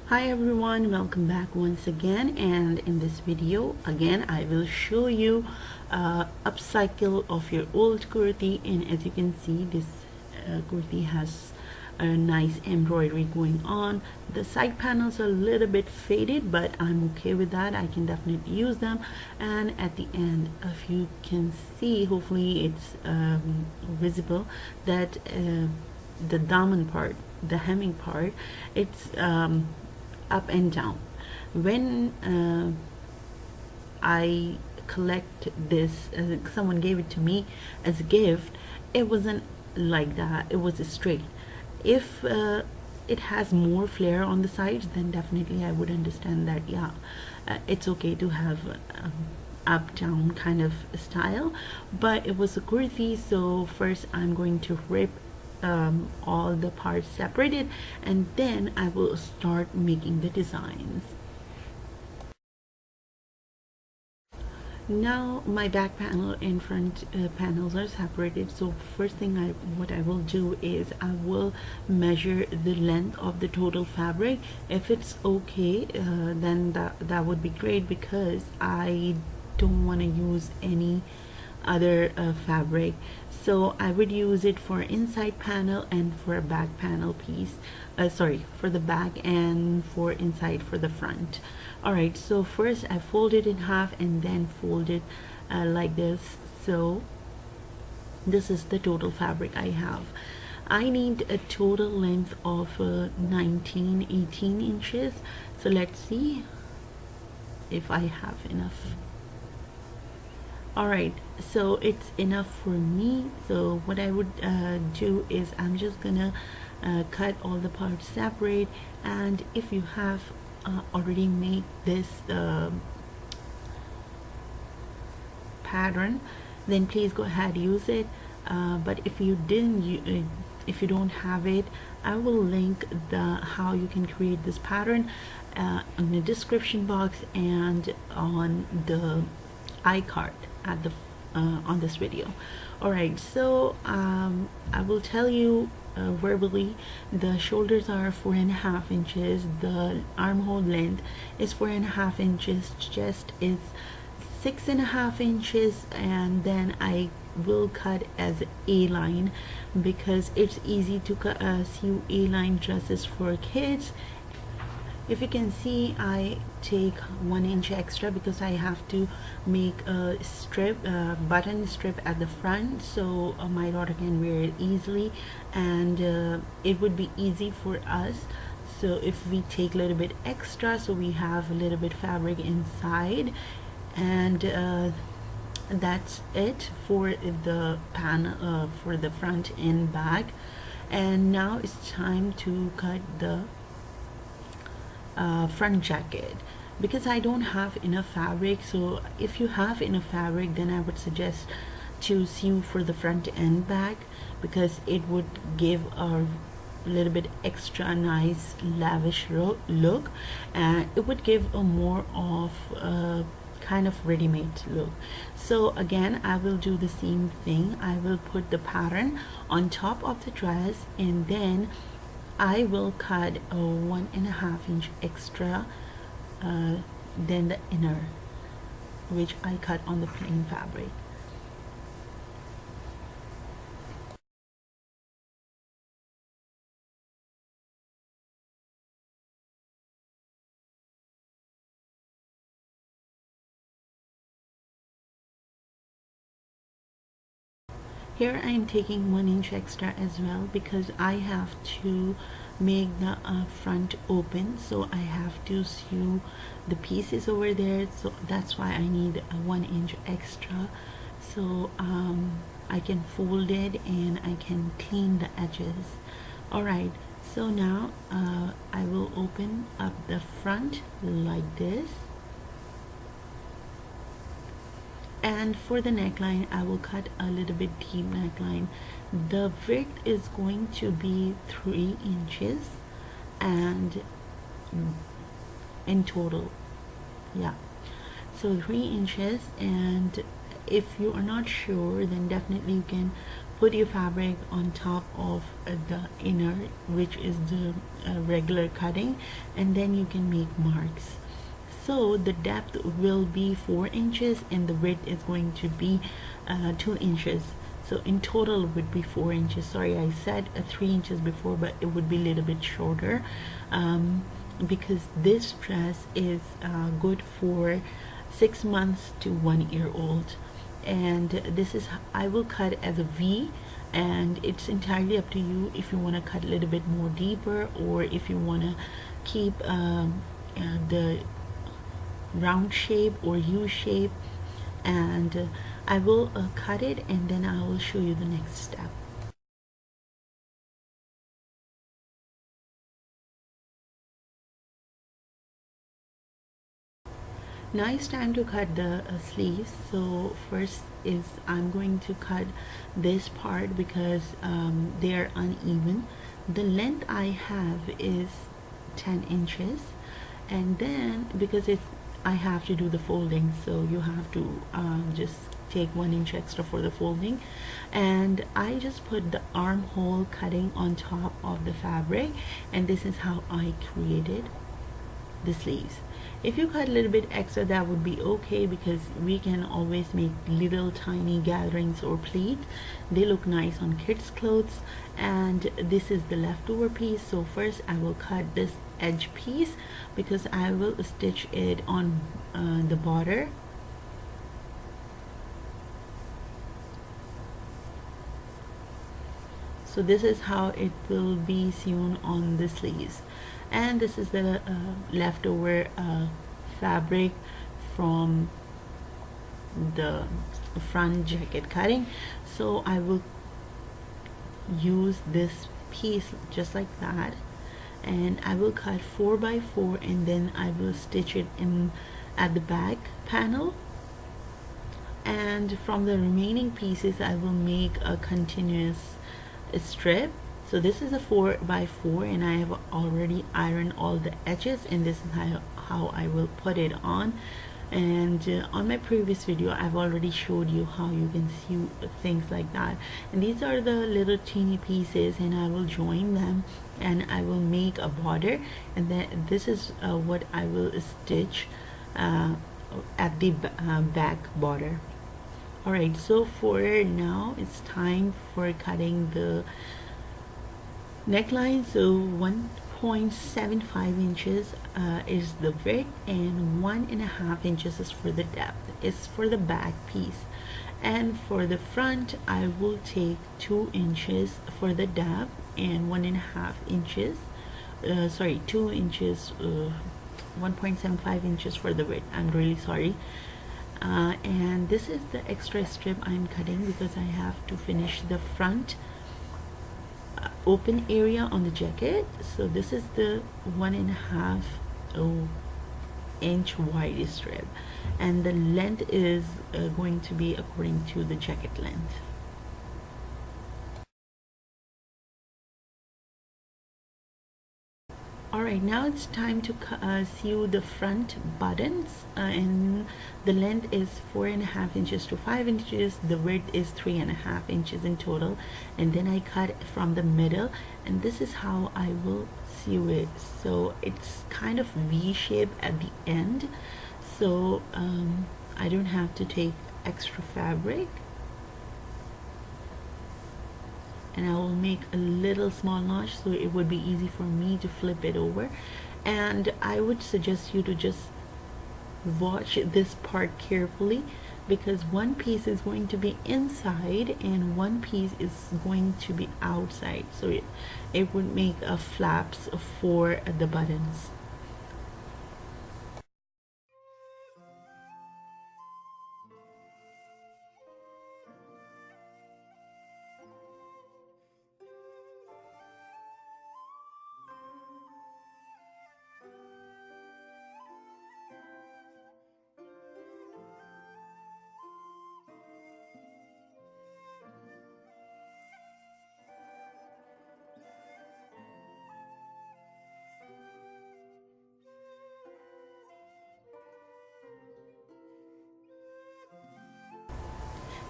Hi everyone, welcome back once again, and in this video again I will show you upcycle of your old kurti. And as you can see, this kurti has a nice embroidery going on. The side panels are a little bit faded, but I'm okay with that. I can definitely use them. And at the end, if you can see, hopefully it's visible, that the daman part, the hemming part, it's up and down. When I collect this, someone gave it to me as a gift, it wasn't like that. It was straight. If it has more flare on the sides, then definitely I would understand that, yeah, it's okay to have up down kind of style. But it was a kurti, so first I'm going to rip all the parts separated, and then I will start making the designs. Now my back panel and front panels are separated, so first thing what I will do is I will measure the length of the total fabric. If it's okay, then that would be great, because I don't want to use any other fabric. So I would use it for inside panel and for a back panel piece, sorry, for the back, and for inside for the front. Alright, so first I fold it in half and then fold it like this. So this is the total fabric I have. I need a total length of 18 inches. So let's see if I have enough. Alright, so it's enough for me. So what I would do is I'm just gonna cut all the parts separate. And if you have already made this pattern, then please go ahead, use it. But if you didn't, if you don't have it, I will link how you can create this pattern in the description box and on the iCard at the on this video. Alright, so I will tell you verbally. The shoulders are 4.5 inches, the armhole length is 4.5 inches, chest is 6.5 inches, and then I will cut as A-line because it's easy to sew A-line dresses for kids. If you can see, I take 1 inch extra because I have to make a strip, button strip at the front, so my daughter can wear it easily, and it would be easy for us. So if we take a little bit extra, so we have a little bit fabric inside, and that's it for the pan, for the front and back. And now it's time to cut the front jacket, because I don't have enough fabric. So if you have enough fabric, then I would suggest to sew for the front and back, because it would give a little bit extra nice lavish look, and it would give a more of a kind of ready-made look. So again, I will do the same thing. I will put the pattern on top of the dress, and then I will cut a 1.5 inch extra than the inner, which I cut on the plain fabric. Here I am taking 1 inch extra as well, because I have to make the front open, so I have to sew the pieces over there, so that's why I need a 1 inch extra. So I can fold it and I can clean the edges. Alright, so now I will open up the front like this. And for the neckline, I will cut a little bit deep neckline. The width is going to be 3 inches, and in total, yeah, so 3 inches. And if you are not sure, then definitely you can put your fabric on top of the inner, which is the regular cutting, and then you can make marks. So the depth will be 4 inches and the width is going to be 2 inches. So in total it would be 4 inches. Sorry, I said 3 inches before, but it would be a little bit shorter, because this dress is good for 6 months to 1 year old. And this is, I will cut as a V, and it's entirely up to you if you want to cut a little bit more deeper, or if you want to keep the round shape or U shape. And I will cut it, and then I will show you the next step. Now it's time to cut the sleeves. So first is I'm going to cut this part because they are uneven. The length I have is 10 inches, and then because it's, I have to do the folding, so you have to just take 1 inch extra for the folding. And I just put the armhole cutting on top of the fabric, and this is how I created the sleeves. If you cut a little bit extra, that would be okay, because we can always make little tiny gatherings or pleats. They look nice on kids clothes. And this is the leftover piece. So first I will cut this edge piece because I will stitch it on the border. So this is how it will be sewn on the sleeves. And this is the leftover fabric from the front jacket cutting. So I will use this piece just like that, and I will cut 4 by 4, and then I will stitch it in at the back panel. And from the remaining pieces I will make a continuous strip. So this is a 4 by 4, and I have already ironed all the edges, and this is how I will put it on. And on my previous video I've already showed you how you can sew things like that. And these are the little teeny pieces, and I will join them and I will make a border, and then this is what I will stitch at the back border. Alright, so for now it's time for cutting the neckline. So 1.75 inches is the width, and 1.5 inches is for the depth. It's for the back piece. And for the front I will take 2 inches for the depth and 1.5 inches 2 inches 1.75 inches for the width. I'm really sorry. And this is the extra strip I'm cutting because I have to finish the front open area on the jacket. So this is the 1.5 inch wide strip, and the length is going to be according to the jacket length. Alright, now it's time to sew the front buttons, and the length is 4.5 inches to 5 inches. The width is 3.5 inches in total, and then I cut from the middle, and this is how I will sew it. So it's kind of V-shape at the end, so I don't have to take extra fabric. And I will make a little small notch so it would be easy for me to flip it over. And I would suggest you to just watch this part carefully, because one piece is going to be inside and one piece is going to be outside, so it would make a flaps for the buttons.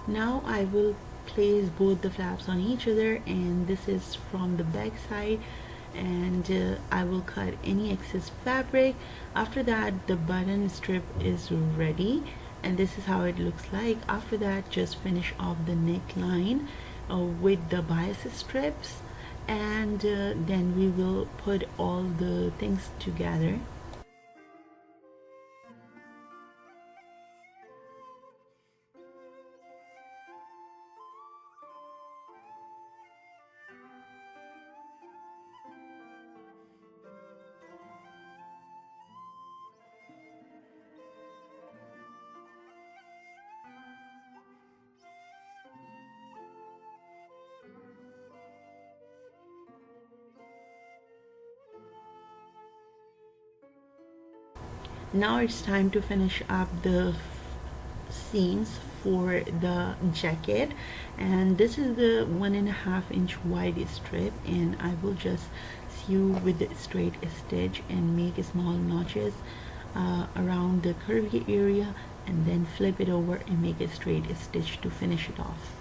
Now I will place both the flaps on each other, and this is from the back side. And I will cut any excess fabric. After that, the button strip is ready, and this is how it looks like. After that, just finish off the neckline with the bias strips, and then we will put all the things together. Now it's time to finish up the seams for the jacket, and this is the 1.5 inch wide strip, and I will just sew with the straight stitch and make small notches around the curvy area, and then flip it over and make a straight stitch to finish it off.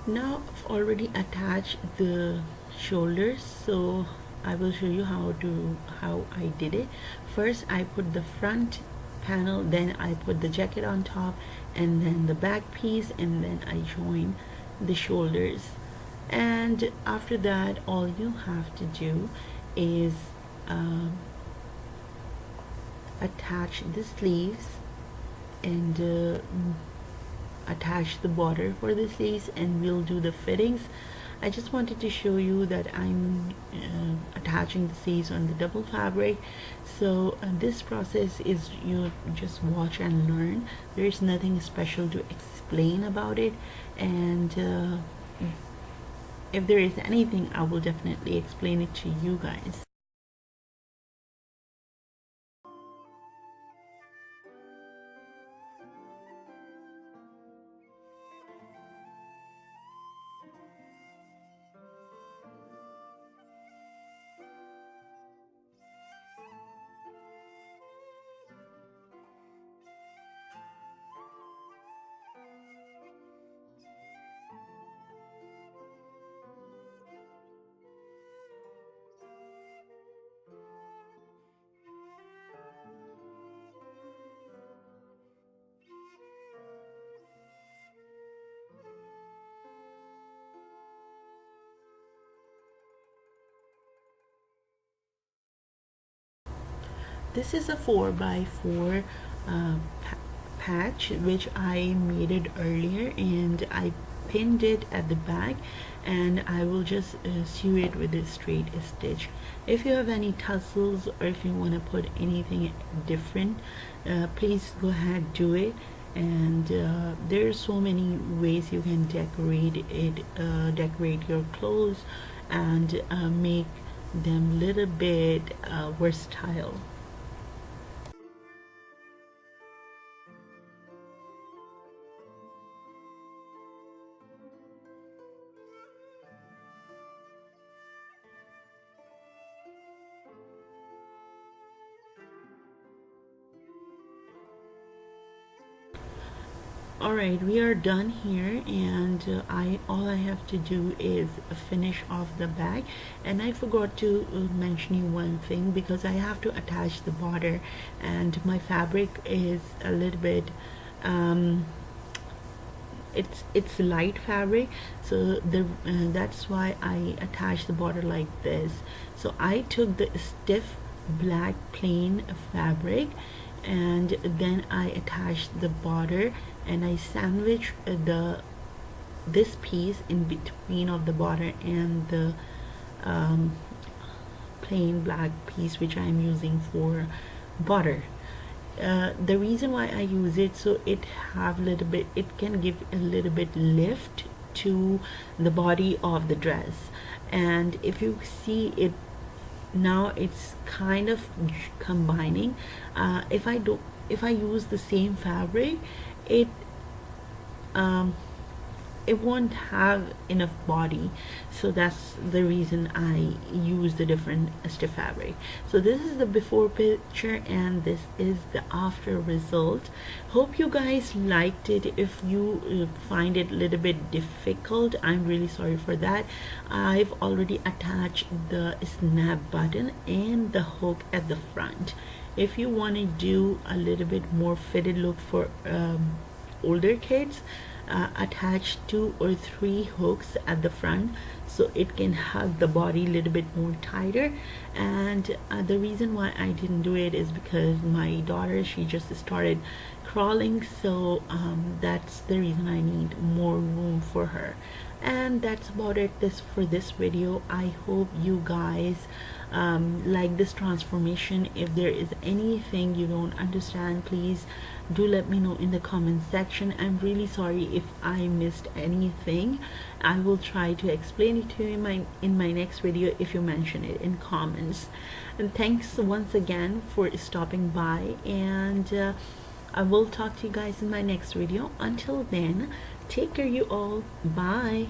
Now I've already attached the shoulders, so I will show you how I did it. First I put the front panel, then I put the jacket on top, and then the back piece, and then I join the shoulders. And after that, all you have to do is attach the sleeves and attach the border for the sleeves, and we'll do the fittings. I just wanted to show you that I'm attaching the sleeves on the double fabric. So this process is, you just watch and learn. There's nothing special to explain about it, and if there is anything, I will definitely explain it to you guys. This is a 4x4 patch which I made it earlier, and I pinned it at the back, and I will just sew it with a straight stitch. If you have any tassels, or if you want to put anything different, please go ahead, do it. And there's so many ways you can decorate it, decorate your clothes, and make them little bit versatile. Alright, we are done here, and all I have to do is finish off the bag. And I forgot to mention you one thing, because I have to attach the border, and my fabric is a little bit it's light fabric, so that's why I attach the border like this. So I took the stiff black plain fabric, and then I attached the border, and I sandwich this piece in between of the border and the plain black piece which I'm using for butter. The reason why I use it, so it have little bit, it can give a little bit lift to the body of the dress. And if you see it now, it's kind of combining. If I use the same fabric, it um, it won't have enough body, so that's the reason I use the different stiff fabric. So this is the before picture and this is the after result. Hope you guys liked it. If you find it a little bit difficult, I'm really sorry for that. I've already attached the snap button and the hook at the front. If you want to do a little bit more fitted look for older kids, attach 2 or 3 hooks at the front so it can hug the body a little bit more tighter. And the reason why I didn't do it is because my daughter, she just started crawling, so that's the reason I need more room for her. And that's about it for this video. I hope you guys like this transformation. If there is anything you don't understand, please do let me know in the comment section. I'm really sorry if I missed anything. I will try to explain it to you in my next video if you mention it in comments. And thanks once again for stopping by, and I will talk to you guys in my next video. Until then, take care you all. Bye.